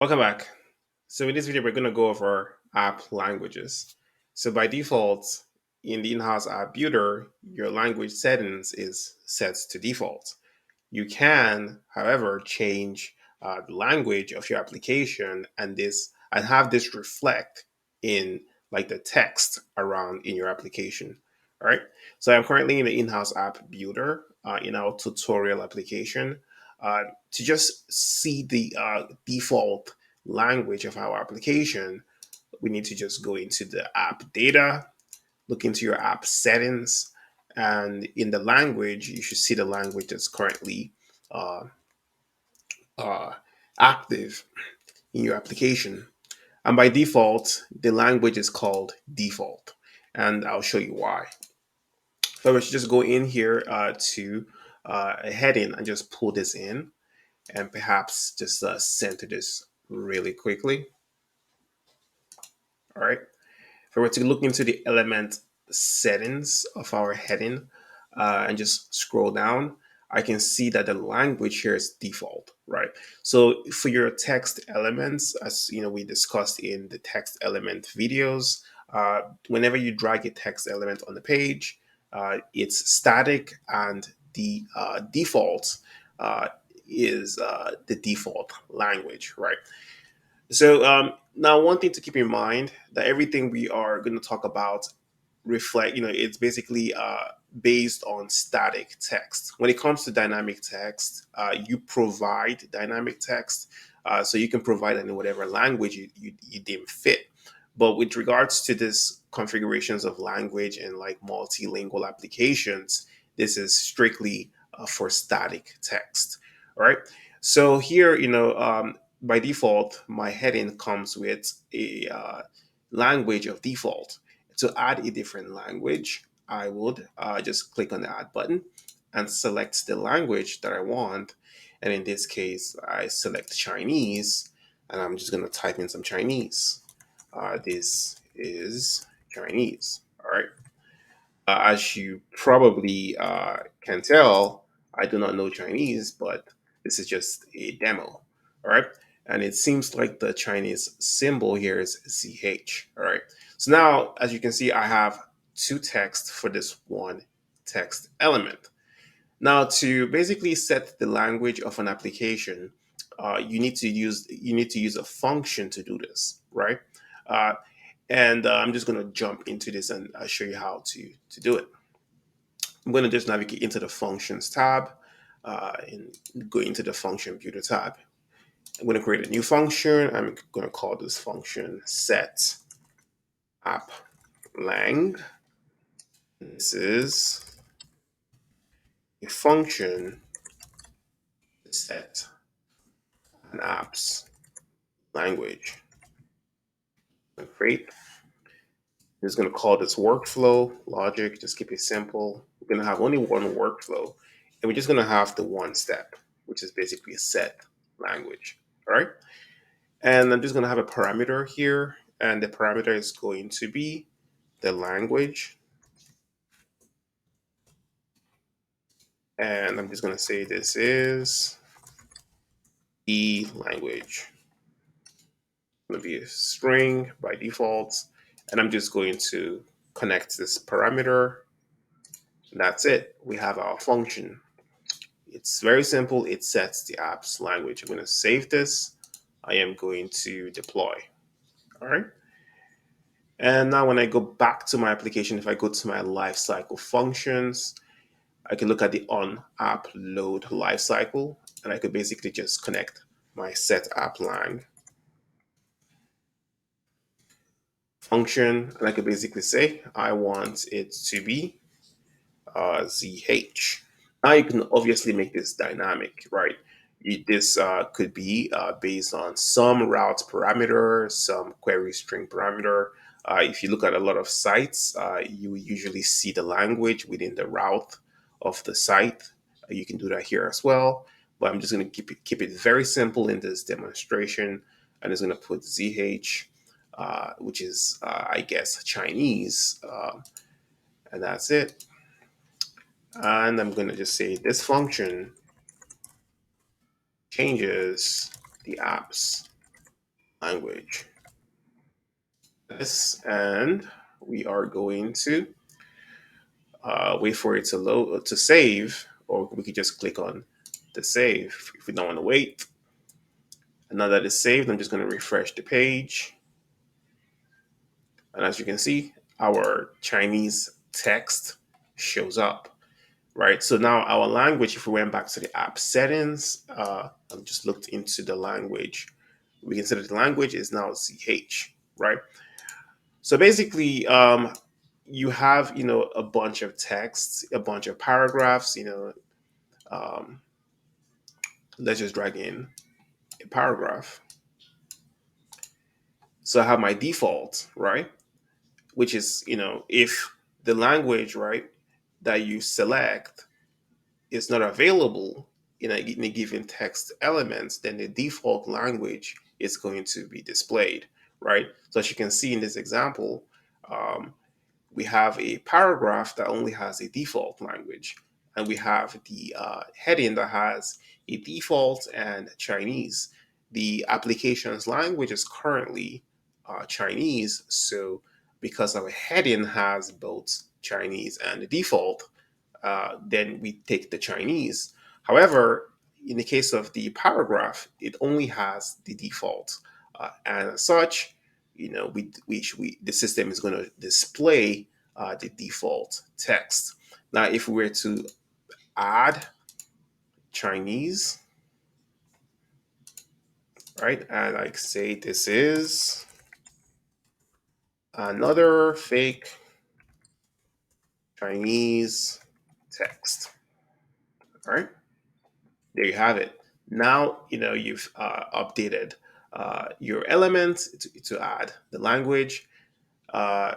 Welcome back. So in this video, we're going to go over app languages. So by default, in the in-house app builder, your language settings is set to default. You can, however, change the language of your application and have this reflect in like the text around in your application. All right. So I'm currently in the in-house app builder in our tutorial application. To just see the default language of our application, we need to just go into the app data, look into your app settings, and in the language, you should see the language that's currently uh, uh, active in your application. And by default, the language is called default. And I'll show you why. So we should just go in here to a heading and just pull this in and perhaps just center this really quickly. All right. If I were to look into the element settings of our heading and just scroll down, I can see that the language here is default, right? So for your text elements, as you know, we discussed in the text element videos, whenever you drag a text element on the page, it's static and the default uh, is the default language, right? So now one thing to keep in mind that everything we are going to talk about reflect, it's basically based on static text. When it comes to dynamic text, you provide dynamic text. So you can provide it in whatever language you deem fit. But with regards to this configurations of language and like multilingual applications, this is strictly for static text. All right. So here, by default, my heading comes with a language of default. To add a different language, I would just click on the add button and select the language that I want. And in this case, I select Chinese and I'm just going to type in some Chinese. This is Chinese. All right. As you probably can tell, I do not know Chinese, but this is just a demo. All right. And it seems like the Chinese symbol here is ZH. All right. So now, as you can see, I have two texts for this one text element. Now, to basically set the language of an application, you need to use a function to do this, right? Uh, and I'm just going to jump into this and I'll show you how to do it. I'm going to just navigate into the functions tab and go into the function builder tab. I'm going to create a new function. I'm going to call this function set app lang. This is a function to set an app's language. And create. I'm just going to call this workflow logic. Just keep it simple. We're going to have only one workflow, and we're just going to have the one step, which is basically a set language. All right. And I'm just going to have a parameter here, and the parameter is going to be the language. And I'm just going to say this is the language. It's going to be a string by default. And I'm just going to connect this parameter. That's it. We have our function. It's very simple. It sets the app's language. I'm going to save this. I am going to deploy. All right. And now when I go back to my application, if I go to my lifecycle functions, I can look at the on app load lifecycle, and I could basically just connect my set app lang function, and I could basically say I want it to be ZH. Now you can obviously make this dynamic, right? This could be based on some route parameter, some query string parameter. If you look at a lot of sites, you usually see the language within the route of the site. You can do that here as well, but I'm just going to keep it very simple in this demonstration. I'm just going to put ZH, which is I guess Chinese, and that's it. And I'm going to just say this function changes the app's language. This, and we are going to wait for it to load to save, or we could just click on the save if we don't want to wait. And now that it's saved, I'm just going to refresh the page. And as you can see, our Chinese text shows up, right? So now our language, if we went back to the app settings, and just looked into the language, we can see that the language is now CH, right? So basically, you have, a bunch of texts, a bunch of paragraphs, um, let's just drag in a paragraph. So I have my default, right? Which is, if the language, right, that you select is not available in a given text element, then the default language is going to be displayed, right? So as you can see in this example, um, we have a paragraph that only has a default language, and we have the heading that has a default and Chinese. The application's language is currently Chinese, so because our heading has both Chinese and the default, then we take the Chinese. However, in the case of the paragraph, it only has the default, and as such, the system is going to display the default text. Now, if we were to add Chinese, right, and like say this is another fake Chinese text, all right, there you have it. Now, you've updated your element to add the language. Uh,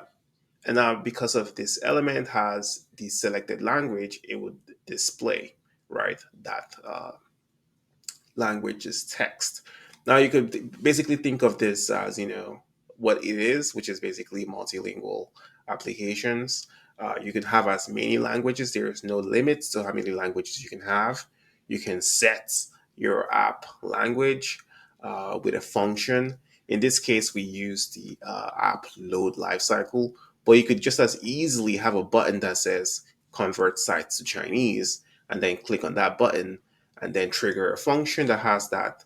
and now, because of this element has the selected language, it would display, right, that language is text. Now, you could basically think of this as, what it is, which is basically multilingual applications. You can have as many languages. There is no limit to how many languages you can have. You can set your app language with a function. In this case, we use the app load lifecycle, but you could just as easily have a button that says convert sites to Chinese, and then click on that button and then trigger a function that has that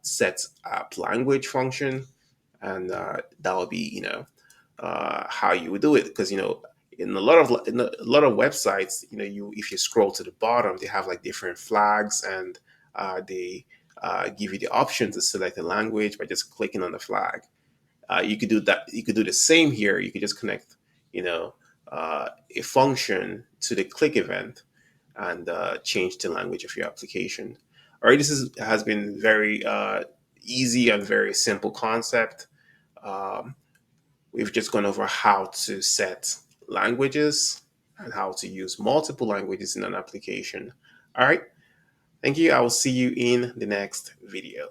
set app language function, and that would be how you would do it. Because in a lot of websites, you if you scroll to the bottom, they have like different flags, and they give you the option to select a language by just clicking on the flag. You could do that. You could do the same here. You could just connect, a function to the click event, and change the language of your application. All right, has been very easy and very simple concept. Um, we've just gone over how to set languages and how to use multiple languages in an application. All right, thank you. I will see you in the next video.